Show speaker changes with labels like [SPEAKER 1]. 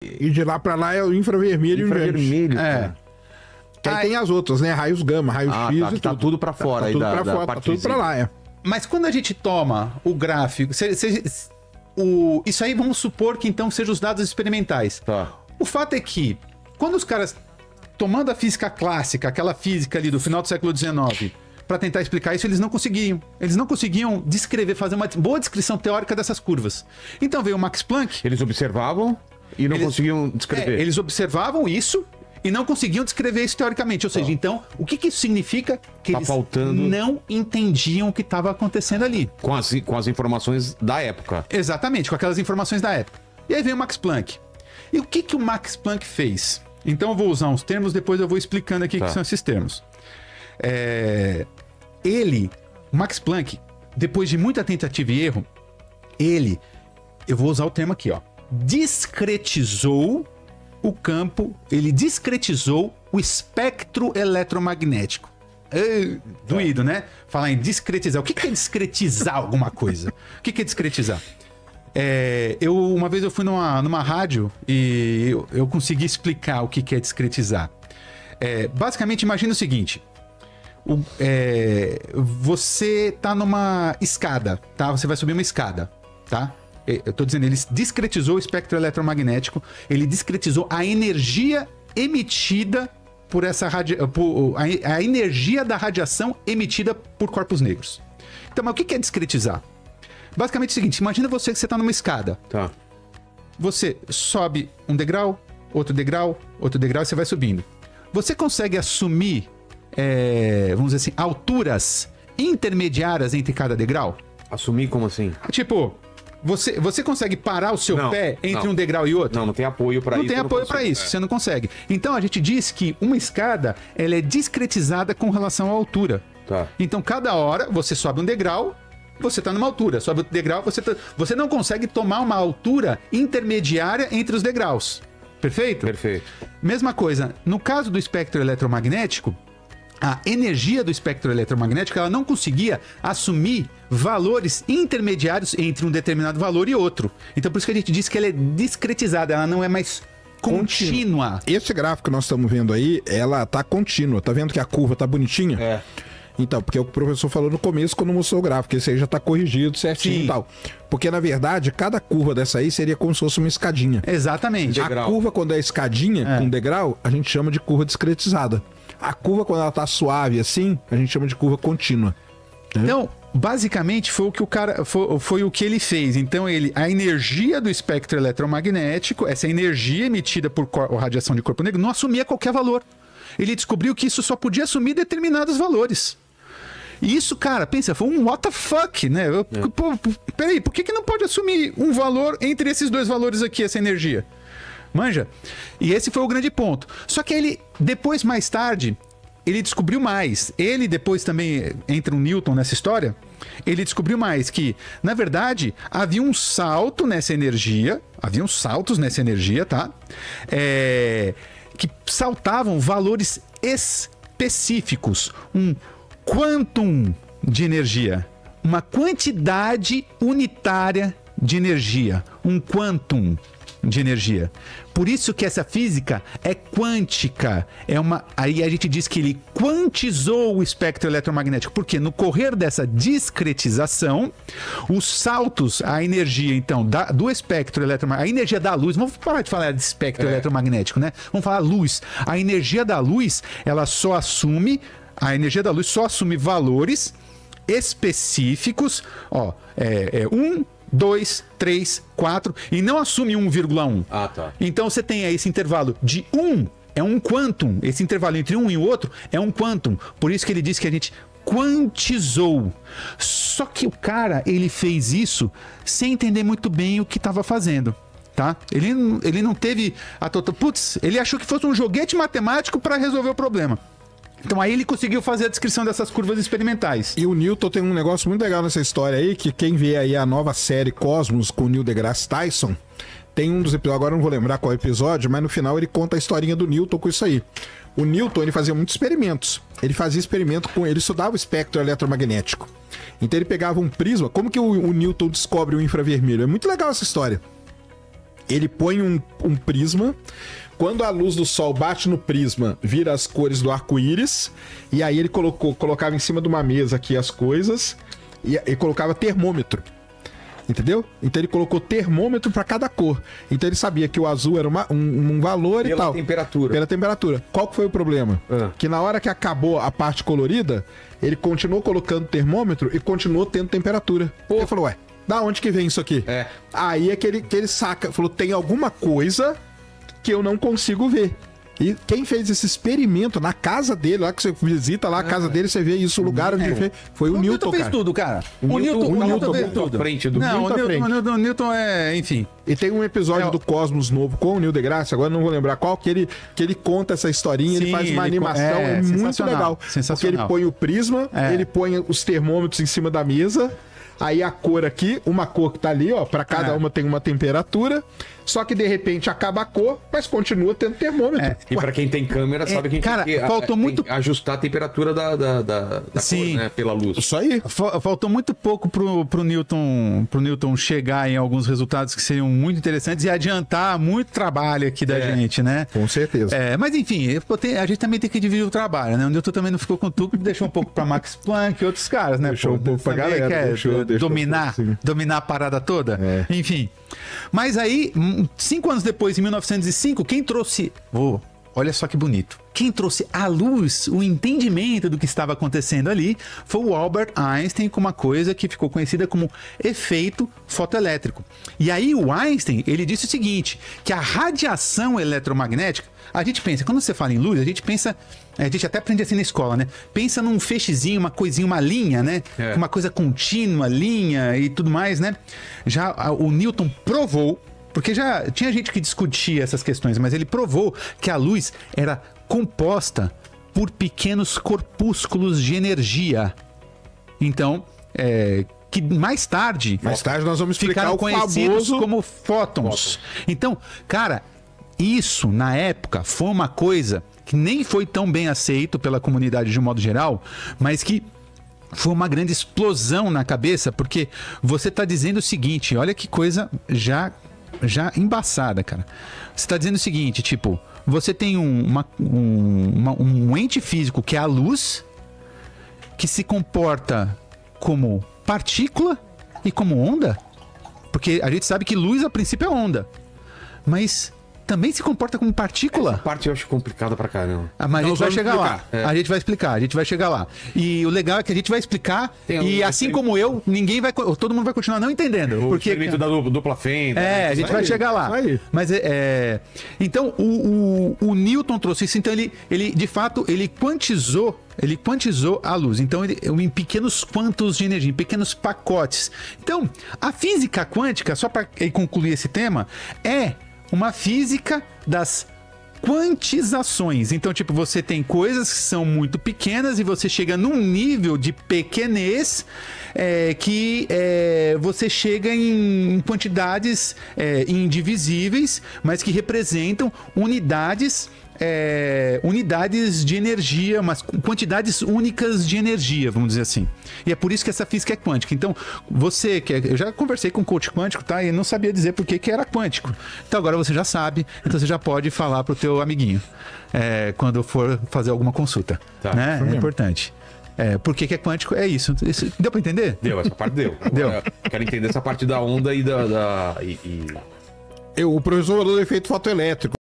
[SPEAKER 1] E de lá pra lá é o infravermelho.
[SPEAKER 2] Infravermelho,
[SPEAKER 1] É. Que aí tem as outras, né? Raios gama, raios X
[SPEAKER 2] tá,
[SPEAKER 1] e
[SPEAKER 2] tá tudo pra fora.
[SPEAKER 1] Tá tudo pra fora, tá tudo pra lá, é.
[SPEAKER 3] Mas quando a gente toma o gráfico... isso aí vamos supor que então sejam os dados experimentais.
[SPEAKER 2] Tá.
[SPEAKER 3] O fato é que, quando os caras, tomando a física clássica, aquela física ali do final do século XIX, para tentar explicar isso, eles não conseguiam. Eles não conseguiam descrever, fazer uma boa descrição teórica dessas curvas. Então veio o Max Planck...
[SPEAKER 2] Eles observavam e não conseguiam descrever.
[SPEAKER 3] Eles observavam isso e não conseguiam descrever isso teoricamente. Ou seja, então, o que isso significa? Que eles não entendiam o que estava acontecendo ali.
[SPEAKER 2] Com as informações da época.
[SPEAKER 3] Exatamente, com aquelas informações da época. E aí veio o Max Planck. E o que o Max Planck fez? Então eu vou usar uns termos, depois eu vou explicando aqui o que são esses termos. O Max Planck, depois de muita tentativa e erro, eu vou usar o termo aqui, ó, discretizou o campo, ele discretizou o espectro eletromagnético. Doído, né? Falar em discretizar. O que é discretizar alguma coisa? O que é discretizar? Uma vez eu fui numa rádio e eu consegui explicar o que é discretizar. Basicamente, imagina o seguinte. Você tá numa escada, tá? Você vai subir uma escada, tá? Eu tô dizendo, ele discretizou o espectro eletromagnético, ele discretizou a energia emitida por a energia da radiação emitida por corpos negros. Então, mas o que é discretizar? Basicamente é o seguinte, imagina que você tá numa escada.
[SPEAKER 2] Tá.
[SPEAKER 3] Você sobe um degrau, outro degrau, e você vai subindo. Você consegue assumir, vamos dizer assim, alturas intermediárias entre cada degrau?
[SPEAKER 2] Assumir como assim?
[SPEAKER 3] Tipo, você consegue parar o seu pé entre um degrau e outro?
[SPEAKER 2] Não tem apoio para isso.
[SPEAKER 3] Não tem apoio para isso, você não consegue. Então a gente diz que uma escada, ela é discretizada com relação à altura.
[SPEAKER 2] Tá.
[SPEAKER 3] Então cada hora você sobe um degrau, você está numa altura. Sobe outro degrau, você não consegue tomar uma altura intermediária entre os degraus. Perfeito?
[SPEAKER 2] Perfeito.
[SPEAKER 3] Mesma coisa, no caso do espectro eletromagnético, a energia do espectro eletromagnético ela não conseguia assumir valores intermediários entre um determinado valor e outro. Então por isso que a gente diz que ela é discretizada, ela não é mais contínua.
[SPEAKER 1] Esse gráfico que nós estamos vendo aí, ela tá contínua. Tá vendo que a curva tá bonitinha?
[SPEAKER 2] É.
[SPEAKER 1] Então, porque o professor falou no começo quando mostrou o gráfico, esse aí já tá corrigido certinho. Sim. E tal. Porque, na verdade, cada curva dessa aí seria como se fosse uma escadinha.
[SPEAKER 3] Exatamente.
[SPEAKER 1] A curva, quando é escadinha, com degrau, a gente chama de curva discretizada. A curva, quando ela tá suave assim, a gente chama de curva contínua.
[SPEAKER 3] Então, basicamente, foi o que o cara foi o que ele fez. Então, a energia do espectro eletromagnético, essa energia emitida por radiação de corpo negro, não assumia qualquer valor. Ele descobriu que isso só podia assumir determinados valores. E isso, cara, pensa, foi um what the fuck, né? Pô, peraí, por que não pode assumir um valor entre esses dois valores aqui, essa energia? Manja? E esse foi o grande ponto. Só que ele, depois, mais tarde, ele descobriu mais. Ele depois também entra um Newton nessa história. Ele descobriu mais que, na verdade, havia um salto nessa energia. Haviam saltos nessa energia, tá? Que saltavam valores específicos. Um quantum de energia. Uma quantidade unitária de energia. Um quantum de energia. Por isso que essa física é quântica. Aí a gente diz que ele quantizou o espectro eletromagnético. Porque no correr dessa discretização, os saltos, a energia, então, do espectro eletromagnético, a energia da luz, vamos parar de falar de espectro eletromagnético, né? Vamos falar luz. A energia da luz, a energia da luz só assume valores específicos, 1, 2, 3, 4, e não assume 1,1.
[SPEAKER 2] Ah, tá.
[SPEAKER 3] Então você tem aí esse intervalo de 1, é um quantum. Esse intervalo entre um e o outro é um quantum. Por isso que ele diz que a gente quantizou. Só que o cara, ele fez isso sem entender muito bem o que estava fazendo. Tá? Ele não teve a total... Putz, ele achou que fosse um joguete matemático para resolver o problema. Então aí ele conseguiu fazer a descrição dessas curvas experimentais.
[SPEAKER 1] E o Newton tem um negócio muito legal nessa história aí, que quem vê aí a nova série Cosmos com o Neil deGrasse Tyson, tem um dos episódios, agora eu não vou lembrar qual episódio, mas no final ele conta a historinha do Newton com isso aí. O Newton, ele fazia muitos experimentos. Ele fazia experimento ele estudava o espectro eletromagnético. Então ele pegava um prisma. Como que o Newton descobre o infravermelho? É muito legal essa história. Ele põe um prisma. Quando a luz do sol bate no prisma, vira as cores do arco-íris. E aí ele colocava em cima de uma mesa aqui as coisas e colocava termômetro. Entendeu? Então ele colocou termômetro para cada cor. Então ele sabia que o azul era um valor e tal.
[SPEAKER 2] Pela temperatura.
[SPEAKER 1] Qual que foi o problema? Que na hora que acabou a parte colorida, ele continuou colocando termômetro e continuou tendo temperatura. Ele falou, ué, da onde que vem isso aqui? Aí é que ele saca, falou, tem alguma coisa que eu não consigo ver. E quem fez esse experimento na casa dele, lá que você visita lá a casa dele, você vê isso, o lugar onde ele fez, foi o Newton,
[SPEAKER 3] fez
[SPEAKER 1] cara.
[SPEAKER 3] tudo, cara.
[SPEAKER 2] O Newton
[SPEAKER 3] fez tudo.
[SPEAKER 2] Frente do
[SPEAKER 3] Não, o Newton é, enfim.
[SPEAKER 1] E tem um episódio do Cosmos novo com o Neil deGrasse, agora não vou lembrar qual, que ele conta essa historinha, ele faz uma animação, é muito legal. Porque ele põe o prisma, ele põe os termômetros em cima da mesa, aí a cor aqui, uma cor que tá ali, ó, pra cada uma tem uma temperatura, só que de repente acaba a cor, mas continua tendo termômetro.
[SPEAKER 2] E pra quem tem câmera, sabe que a gente tem que
[SPEAKER 3] faltou muito
[SPEAKER 2] ajustar a temperatura da cor, né, pela luz.
[SPEAKER 1] Isso aí.
[SPEAKER 3] Faltou muito pouco pro Newton chegar em alguns resultados que seriam muito interessantes e adiantar muito trabalho aqui da gente, né?
[SPEAKER 1] Com certeza.
[SPEAKER 3] Mas enfim, a gente também tem que dividir o trabalho, né? O Newton também não ficou com tudo, deixou um pouco pra Max Planck e outros caras, né?
[SPEAKER 1] Deixou um pouco pra galera. Deixou
[SPEAKER 3] dominar a parada toda. Enfim. Mas aí, 5 anos depois, em 1905, quem trouxe... olha só que bonito. Quem trouxe à luz o entendimento do que estava acontecendo ali foi o Albert Einstein, com uma coisa que ficou conhecida como efeito fotoelétrico. E aí o Einstein, ele disse o seguinte, que a radiação eletromagnética, a gente pensa, quando você fala em luz, a gente até aprende assim na escola, né? Pensa num feixezinho, uma coisinha, uma linha, né? Uma coisa contínua, linha e tudo mais, né? Já o Newton provou, porque já tinha gente que discutia essas questões, mas ele provou que a luz era composta por pequenos corpúsculos de energia. Então, que mais tarde
[SPEAKER 1] nós vamos explicar
[SPEAKER 3] ficaram
[SPEAKER 1] o
[SPEAKER 3] conhecidos
[SPEAKER 1] famoso
[SPEAKER 3] como fótons. Então, cara, isso na época foi uma coisa que nem foi tão bem aceito pela comunidade de um modo geral, mas que foi uma grande explosão na cabeça, porque você está dizendo o seguinte, olha que coisa já embaçada, cara. Você está dizendo o seguinte, tipo, você tem um ente físico que é a luz, que se comporta como partícula e como onda, porque a gente sabe que luz a princípio é onda, mas também se comporta como partícula.
[SPEAKER 2] Essa parte eu acho complicada pra caramba.
[SPEAKER 3] Mas a gente vai chegar lá. A gente vai chegar lá. E o legal é que a gente vai explicar e assim como eu, todo mundo vai continuar não entendendo.
[SPEAKER 2] O experimento da dupla fenda.
[SPEAKER 3] A gente vai chegar lá. Mas então o Newton trouxe isso, então ele de fato, ele quantizou a luz, então em pequenos quantos de energia, em pequenos pacotes. Então, a física quântica, só para concluir esse tema, é uma física das quantizações. Então, tipo, você tem coisas que são muito pequenas e você chega num nível de pequenez que você chega em quantidades indivisíveis, mas que representam unidades de energia, umas quantidades únicas de energia, vamos dizer assim. E é por isso que essa física é quântica. Então, eu já conversei com um coach quântico, tá? E não sabia dizer por que era quântico. Então agora você já sabe, então você já pode falar pro teu amiguinho quando for fazer alguma consulta. Tá, né? É importante. Por que é quântico? É isso. Deu pra entender?
[SPEAKER 2] Deu, essa parte deu.
[SPEAKER 3] Deu.
[SPEAKER 2] Quero entender essa parte da onda e
[SPEAKER 1] o professor falou do efeito fotoelétrico.